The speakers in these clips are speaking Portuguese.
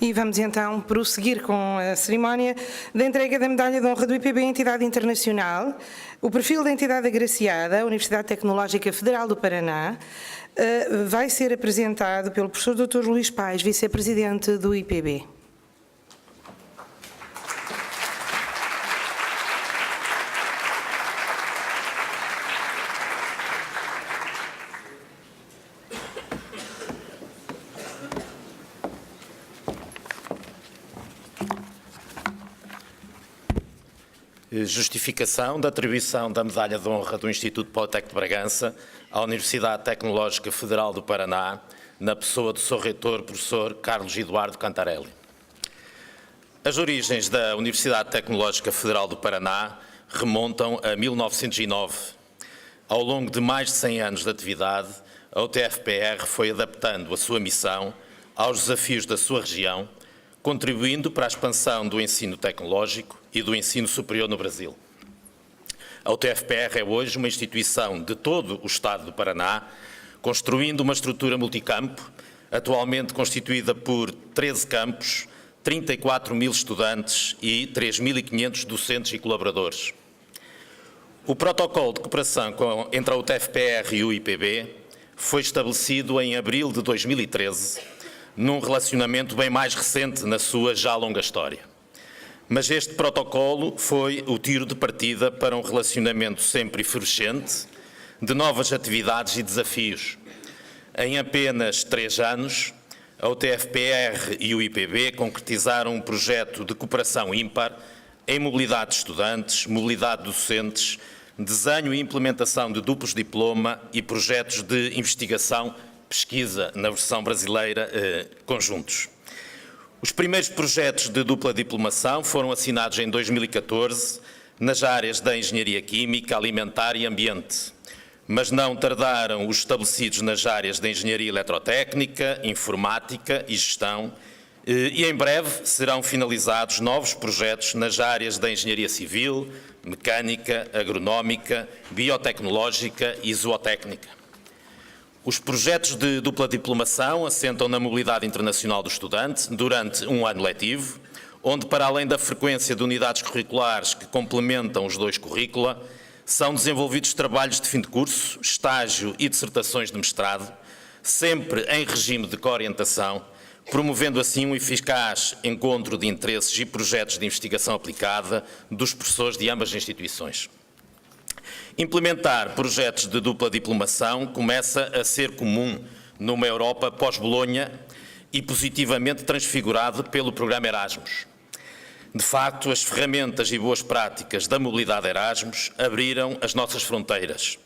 E vamos então prosseguir com a cerimónia da entrega da Medalha de Honra do IPB à entidade internacional. O perfil da entidade agraciada, a Universidade Tecnológica Federal do Paraná, vai ser apresentado pelo professor Dr. Luís Pais, vice-presidente do IPB. Justificação da atribuição da Medalha de Honra do Instituto Politécnico de Bragança à Universidade Tecnológica Federal do Paraná, na pessoa do seu reitor, professor Carlos Eduardo Cantarelli. As origens da Universidade Tecnológica Federal do Paraná remontam a 1909. Ao longo de mais de 100 anos de atividade, a UTFPR foi adaptando a sua missão aos desafios da sua região, contribuindo para a expansão do ensino tecnológico e do ensino superior no Brasil. A UTFPR é hoje uma instituição de todo o Estado do Paraná, construindo uma estrutura multicampo, atualmente constituída por 13 campos, 34 mil estudantes e 3.500 docentes e colaboradores. O protocolo de cooperação entre a UTFPR e o IPB foi estabelecido em abril de 2013, num relacionamento bem mais recente na sua já longa história. Mas este protocolo foi o tiro de partida para um relacionamento sempre efervescente, de novas atividades e desafios. Em apenas 3 anos, a UTFPR e o IPB concretizaram um projeto de cooperação ímpar em mobilidade de estudantes, mobilidade de docentes, desenho e implementação de duplos diploma e projetos de investigação pesquisa na versão brasileira conjuntos. Os primeiros projetos de dupla diplomação foram assinados em 2014 nas áreas da engenharia química, alimentar e ambiente, mas não tardaram os estabelecidos nas áreas da engenharia eletrotécnica, informática e gestão, e em breve serão finalizados novos projetos nas áreas da engenharia civil, mecânica, agronómica, biotecnológica e zootécnica. Os projetos de dupla diplomação assentam na mobilidade internacional do estudante durante um ano letivo, onde, para além da frequência de unidades curriculares que complementam os 2 currícula, são desenvolvidos trabalhos de fim de curso, estágio e dissertações de mestrado, sempre em regime de coorientação, promovendo assim um eficaz encontro de interesses e projetos de investigação aplicada dos professores de ambas as instituições. Implementar projetos de dupla diplomação começa a ser comum numa Europa pós-Bolonha e positivamente transfigurado pelo programa Erasmus. De facto, as ferramentas e boas práticas da mobilidade Erasmus abriram as nossas fronteiras.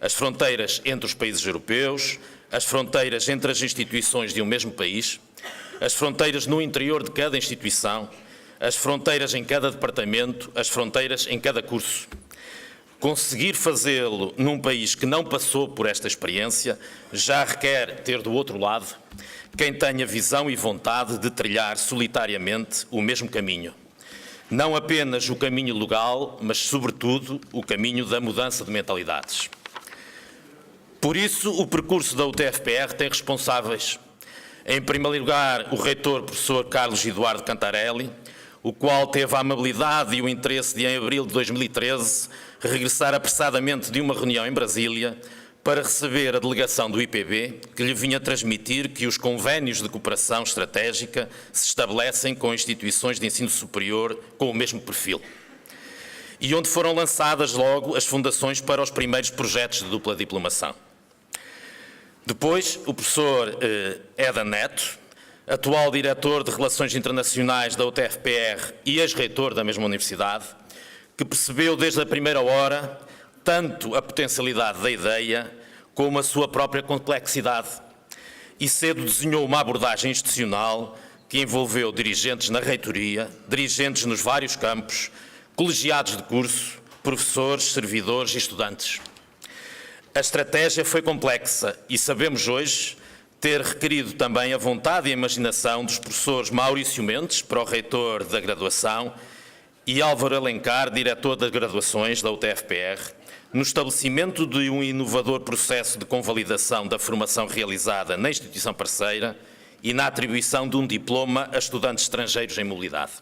As fronteiras entre os países europeus, as fronteiras entre as instituições de um mesmo país, as fronteiras no interior de cada instituição, as fronteiras em cada departamento, as fronteiras em cada curso. Conseguir fazê-lo num país que não passou por esta experiência já requer ter do outro lado quem tenha visão e vontade de trilhar solitariamente o mesmo caminho. Não apenas o caminho legal, mas sobretudo o caminho da mudança de mentalidades. Por isso, o percurso da UTFPR tem responsáveis. Em primeiro lugar, o reitor professor Carlos Eduardo Cantarelli, o qual teve a amabilidade e o interesse de, em abril de 2013, regressar apressadamente de uma reunião em Brasília para receber a delegação do IPB, que lhe vinha transmitir que os convénios de cooperação estratégica se estabelecem com instituições de ensino superior com o mesmo perfil. E onde foram lançadas logo as fundações para os primeiros projetos de dupla diplomação. Depois, o professor Eda Neto, atual diretor de Relações Internacionais da UTFPR e ex-reitor da mesma universidade, que percebeu desde a primeira hora tanto a potencialidade da ideia como a sua própria complexidade e cedo desenhou uma abordagem institucional que envolveu dirigentes na reitoria, dirigentes nos vários campos, colegiados de curso, professores, servidores e estudantes. A estratégia foi complexa e sabemos hoje ter requerido também a vontade e a imaginação dos professores Maurício Mendes, pró-reitor da graduação, e Álvaro Alencar, diretor das graduações da UTFPR, no estabelecimento de um inovador processo de convalidação da formação realizada na instituição parceira e na atribuição de um diploma a estudantes estrangeiros em mobilidade.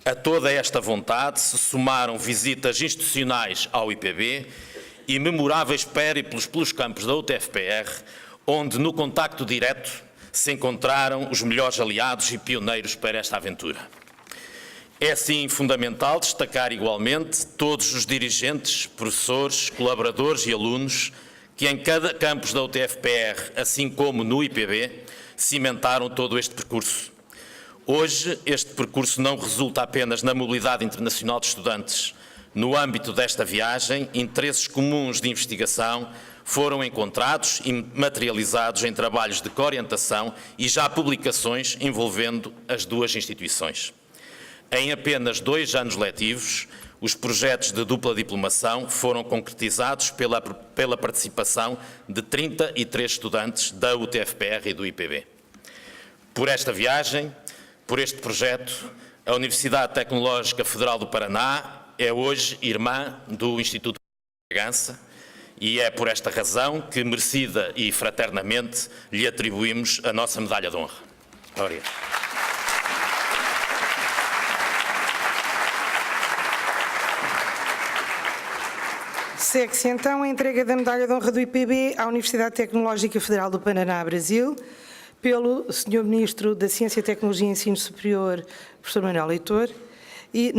A toda esta vontade se somaram visitas institucionais ao IPB e memoráveis périplos pelos campos da UTFPR, onde, no contacto direto, se encontraram os melhores aliados e pioneiros para esta aventura. É, sim, fundamental destacar igualmente todos os dirigentes, professores, colaboradores e alunos que em cada campus da UTFPR, assim como no IPB, cimentaram todo este percurso. Hoje, este percurso não resulta apenas na mobilidade internacional de estudantes. No âmbito desta viagem, interesses comuns de investigação foram encontrados e materializados em trabalhos de coorientação e já publicações envolvendo as duas instituições. Em apenas 2 anos letivos, os projetos de dupla diplomação foram concretizados pela participação de 33 estudantes da UTFPR e do IPB. Por esta viagem, por este projeto, a Universidade Tecnológica Federal do Paraná é hoje irmã do Instituto de Bragança e é por esta razão que, merecida e fraternamente, lhe atribuímos a nossa medalha de honra. Muito obrigado. Segue-se então a entrega da medalha de honra do IPB à Universidade Tecnológica Federal do Paraná, Brasil, pelo Sr. Ministro da Ciência, Tecnologia e Ensino Superior, professor Manuel Leitor, e,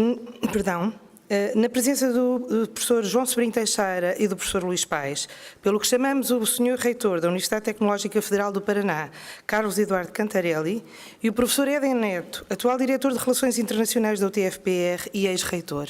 na presença do professor João Sobrinho Teixeira e do professor Luís Paes, pelo que chamamos o Sr. Reitor da Universidade Tecnológica Federal do Paraná, Carlos Eduardo Cantarelli, e o professor Éden Neto, atual Diretor de Relações Internacionais da UTFPR e ex-Reitor.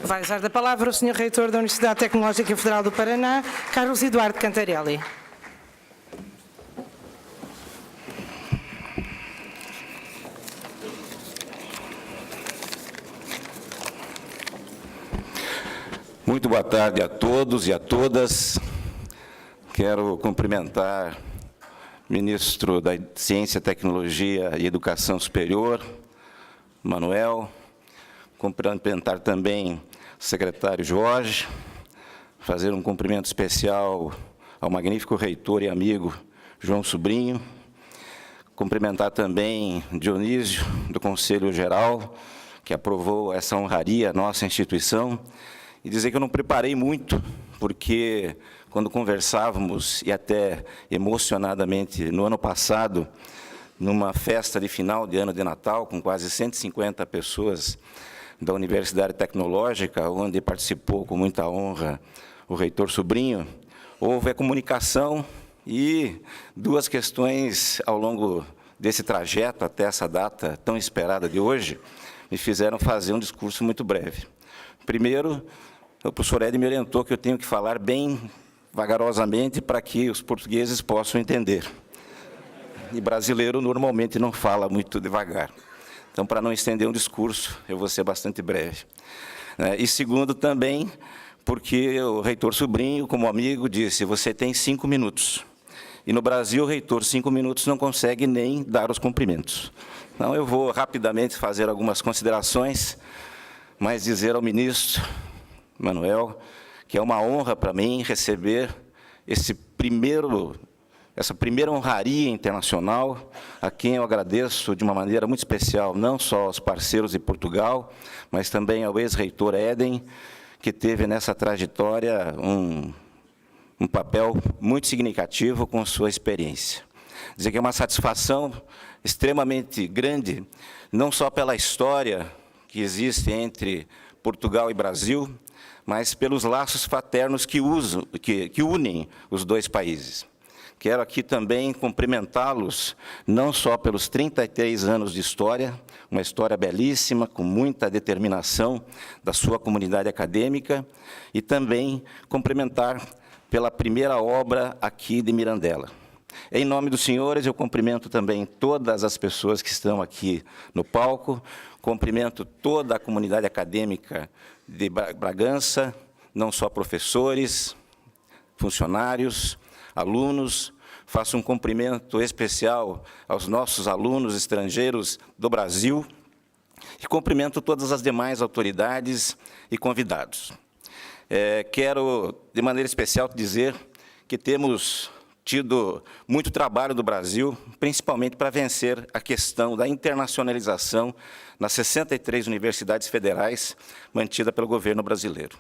Vai usar da palavra o Sr. Reitor da Universidade Tecnológica Federal do Paraná, Carlos Eduardo Cantarelli. Muito boa tarde a todos e a todas. Quero cumprimentar o Ministro da Ciência, Tecnologia e Educação Superior, Manuel, cumprimentar também o secretário Jorge, fazer um cumprimento especial ao magnífico reitor e amigo João Sobrinho, cumprimentar também Dionísio, do Conselho Geral, que aprovou essa honraria à nossa instituição, e dizer que eu não preparei muito, porque quando conversávamos, e até emocionadamente, no ano passado, numa festa de final de ano de Natal, com quase 150 pessoas da Universidade Tecnológica, onde participou com muita honra o reitor Sobrinho, houve a comunicação e 2 questões ao longo desse trajeto até essa data tão esperada de hoje, me fizeram fazer um discurso muito breve. Primeiro, o professor Éden me orientou que eu tenho que falar bem vagarosamente para que os portugueses possam entender. E brasileiro normalmente não fala muito devagar. Então, para não estender um discurso, eu vou ser bastante breve. E segundo também, porque o reitor Sobrinho, como amigo, disse, você tem 5 minutos. E no Brasil, o reitor, 5 minutos, não consegue nem dar os cumprimentos. Então, eu vou rapidamente fazer algumas considerações, mas dizer ao ministro Manuel que é uma honra para mim receber essa primeira honraria internacional, a quem eu agradeço de uma maneira muito especial, não só aos parceiros de Portugal, mas também ao ex-reitor Éden, que teve nessa trajetória um papel muito significativo com sua experiência. Dizer que é uma satisfação extremamente grande, não só pela história que existe entre Portugal e Brasil, mas pelos laços fraternos que unem os dois países. Quero aqui também cumprimentá-los, não só pelos 33 anos de história, uma história belíssima, com muita determinação da sua comunidade acadêmica, e também cumprimentar pela primeira obra aqui de Mirandela. Em nome dos senhores, eu cumprimento também todas as pessoas que estão aqui no palco, cumprimento toda a comunidade acadêmica de Bragança, não só professores, funcionários, alunos. Faço um cumprimento especial aos nossos alunos estrangeiros do Brasil e cumprimento todas as demais autoridades e convidados. Quero, de maneira especial, dizer que temos tido muito trabalho do Brasil, principalmente para vencer a questão da internacionalização nas 63 universidades federais mantida pelo governo brasileiro.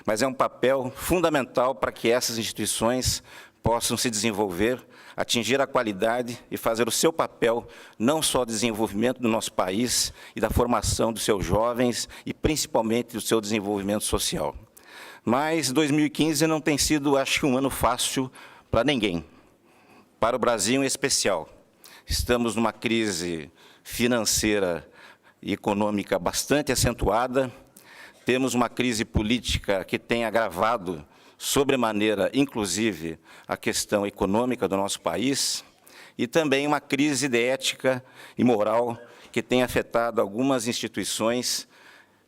Mas é um papel fundamental para que essas instituições possam se desenvolver, atingir a qualidade e fazer o seu papel, não só de desenvolvimento do nosso país e da formação dos seus jovens e, principalmente, do seu desenvolvimento social. Mas 2015 não tem sido, acho que, um ano fácil para ninguém, para o Brasil em especial. Estamos numa crise financeira e econômica bastante acentuada, temos uma crise política que tem agravado sobremaneira, inclusive, a questão econômica do nosso país, e também uma crise de ética e moral que tem afetado algumas instituições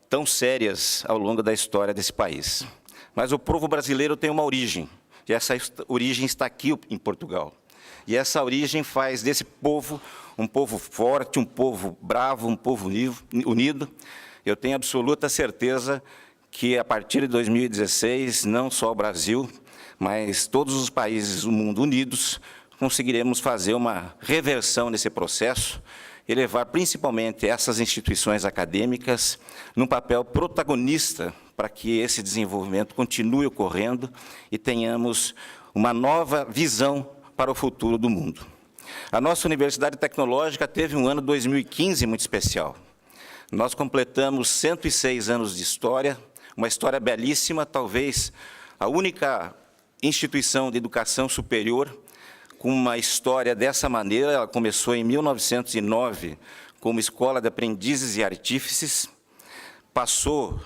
tão sérias ao longo da história desse país. Mas o povo brasileiro tem uma origem, e essa origem está aqui em Portugal. E essa origem faz desse povo um povo forte, um povo bravo, um povo unido. Eu tenho absoluta certeza que, a partir de 2016, não só o Brasil, mas todos os países do mundo unidos, conseguiremos fazer uma reversão nesse processo e levar principalmente essas instituições acadêmicas num papel protagonista para que esse desenvolvimento continue ocorrendo e tenhamos uma nova visão para o futuro do mundo. A nossa Universidade Tecnológica teve um ano 2015 muito especial. Nós completamos 106 anos de história, uma história belíssima, talvez a única instituição de educação superior com uma história dessa maneira. Ela começou em 1909 como Escola de Aprendizes e Artífices, passou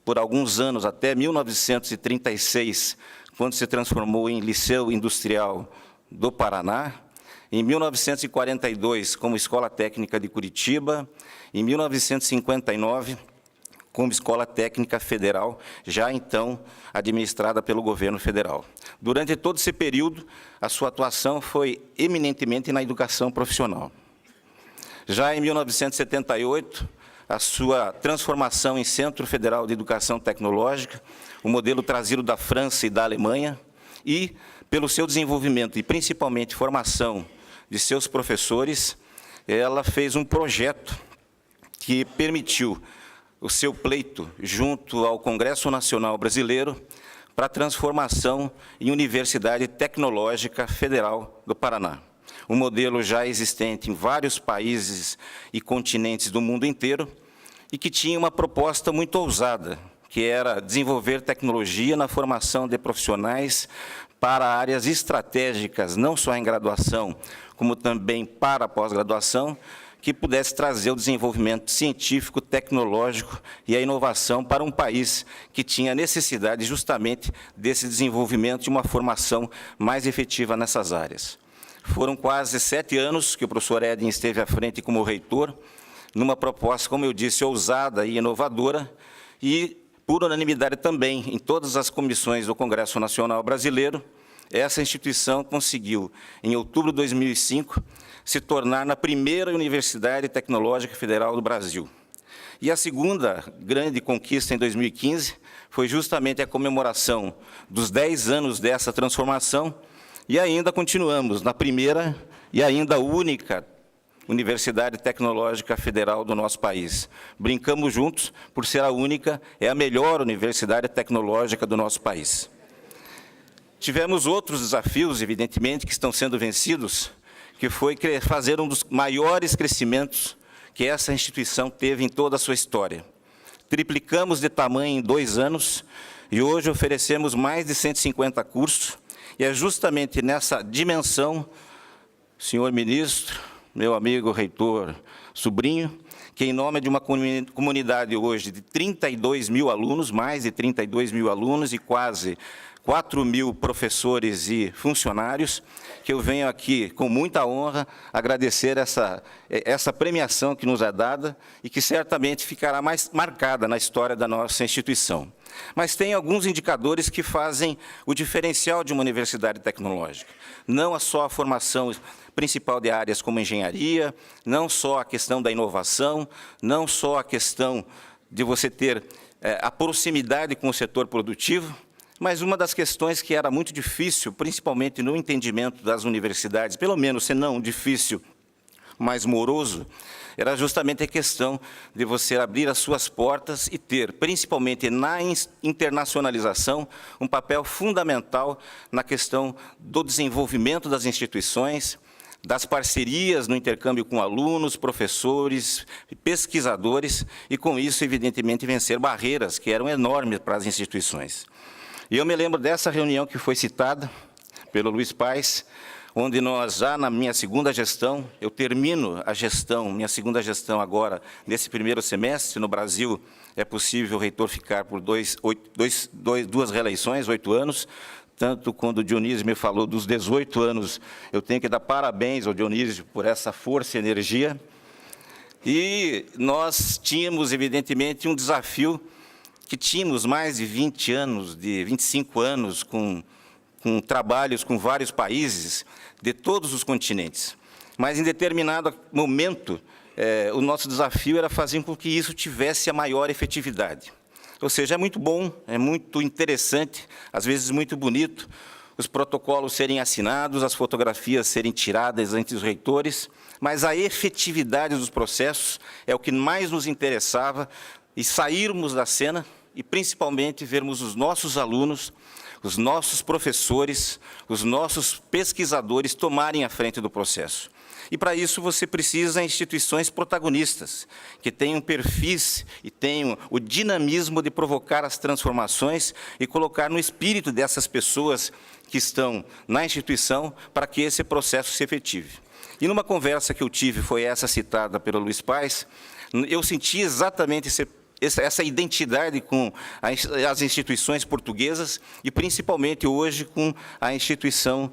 por alguns anos até 1936, quando se transformou em Liceu Industrial do Paraná, em 1942 como Escola Técnica de Curitiba, em 1959 como Escola Técnica Federal, já então administrada pelo governo federal. Durante todo esse período, a sua atuação foi eminentemente na educação profissional. Já em 1978, a sua transformação em Centro Federal de Educação Tecnológica, o modelo trazido da França e da Alemanha, e, pelo seu desenvolvimento e principalmente formação de seus professores, ela fez um projeto que permitiu o seu pleito junto ao Congresso Nacional Brasileiro para a transformação em Universidade Tecnológica Federal do Paraná. Um modelo já existente em vários países e continentes do mundo inteiro e que tinha uma proposta muito ousada, que era desenvolver tecnologia na formação de profissionais para áreas estratégicas, não só em graduação, como também para a pós-graduação, que pudesse trazer o desenvolvimento científico, tecnológico e a inovação para um país que tinha necessidade justamente desse desenvolvimento de uma formação mais efetiva nessas áreas. Foram quase 7 anos que o professor Edin esteve à frente como reitor, numa proposta, como eu disse, ousada e inovadora, e, por unanimidade também, em todas as comissões do Congresso Nacional Brasileiro, essa instituição conseguiu, em outubro de 2005, se tornar na primeira Universidade Tecnológica Federal do Brasil. E a segunda grande conquista em 2015 foi justamente a comemoração dos 10 anos dessa transformação, e ainda continuamos na primeira e ainda única Universidade Tecnológica Federal do nosso país. Brincamos juntos, por ser a única, é a melhor universidade tecnológica do nosso país. Tivemos outros desafios, evidentemente, que estão sendo vencidos, que foi fazer um dos maiores crescimentos que essa instituição teve em toda a sua história. Triplicamos de tamanho em 2 anos, E hoje oferecemos mais de 150 cursos, e é justamente nessa dimensão, senhor ministro, meu amigo reitor Sobrinho, que em nome de uma comunidade hoje de 32 mil alunos, mais de 32 mil alunos e quase 4 mil professores e funcionários, que eu venho aqui com muita honra agradecer essa premiação que nos é dada e que certamente ficará mais marcada na história da nossa instituição. Mas tem alguns indicadores que fazem o diferencial de uma universidade tecnológica. Não só a formação principal de áreas como engenharia, não só a questão da inovação, não só a questão de você ter a proximidade com o setor produtivo, mas uma das questões que era muito difícil, principalmente no entendimento das universidades, pelo menos, se não difícil, mais moroso, era justamente a questão de você abrir as suas portas e ter, principalmente na internacionalização, um papel fundamental na questão do desenvolvimento das instituições, das parcerias no intercâmbio com alunos, professores, pesquisadores, e com isso, evidentemente, vencer barreiras que eram enormes para as instituições. E eu me lembro dessa reunião que foi citada pelo Luiz Paes, onde nós, já na minha segunda gestão, eu termino a gestão, minha segunda gestão agora, nesse primeiro semestre. No Brasil, é possível o reitor ficar por duas reeleições, 8 anos, tanto quando o Dionísio me falou dos 18 anos, eu tenho que dar parabéns ao Dionísio por essa força e energia. E nós tínhamos, evidentemente, um desafio que tínhamos mais de 20 anos, de 25 anos, com trabalhos com vários países de todos os continentes. Mas, em determinado momento, o nosso desafio era fazer com que isso tivesse a maior efetividade. Ou seja, é muito bom, é muito interessante, às vezes muito bonito, os protocolos serem assinados, as fotografias serem tiradas entre os reitores, mas a efetividade dos processos é o que mais nos interessava, e sairmos da cena e, principalmente, vermos os nossos alunos, os nossos professores, os nossos pesquisadores tomarem a frente do processo. E, para isso, você precisa de instituições protagonistas, que tenham perfis e tenham o dinamismo de provocar as transformações e colocar no espírito dessas pessoas que estão na instituição para que esse processo se efetive. E, numa conversa que eu tive, foi essa citada pelo Luiz Paes, eu senti exatamente essa identidade com as instituições portuguesas e, principalmente, hoje, com a instituição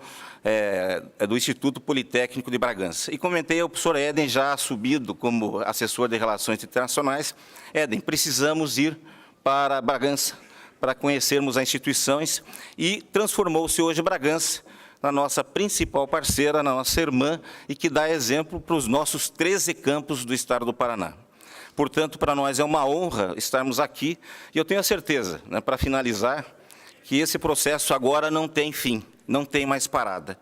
do Instituto Politécnico de Bragança. E comentei ao professor Éden, já subido como assessor de Relações Internacionais: Éden, precisamos ir para Bragança para conhecermos as instituições, e transformou-se hoje Bragança na nossa principal parceira, na nossa irmã, e que dá exemplo para os nossos 13 campos do estado do Paraná. Portanto, para nós é uma honra estarmos aqui, e eu tenho a certeza, para finalizar, que esse processo agora não tem fim, não tem mais parada.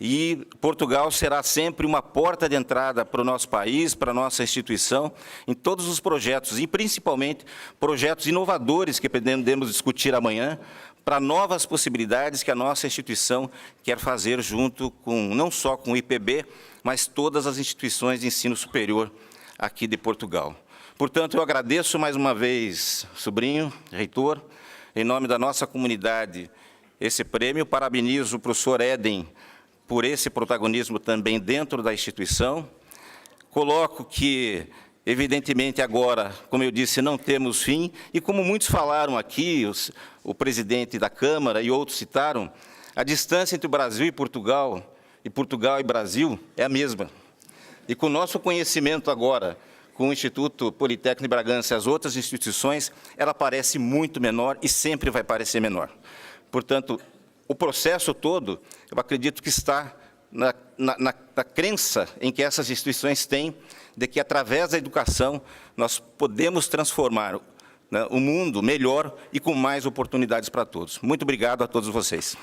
E Portugal será sempre uma porta de entrada para o nosso país, para a nossa instituição, em todos os projetos, e principalmente projetos inovadores que pretendemos discutir amanhã, para novas possibilidades que a nossa instituição quer fazer junto com, não só com o IPB, mas todas as instituições de ensino superior aqui de Portugal. Portanto, eu agradeço mais uma vez, Sobrinho, reitor, em nome da nossa comunidade, esse prêmio. Parabenizo o professor Éden por esse protagonismo também dentro da instituição. Coloco que, evidentemente, agora, como eu disse, não temos fim, e como muitos falaram aqui, o presidente da Câmara e outros citaram, a distância entre o Brasil e Portugal e Brasil é a mesma. E com o nosso conhecimento agora, com o Instituto Politécnico de Bragança e as outras instituições, ela parece muito menor e sempre vai parecer menor. Portanto, o processo todo, eu acredito que está na crença em que essas instituições têm, de que, através da educação, nós podemos transformar o mundo melhor e com mais oportunidades para todos. Muito obrigado a todos vocês.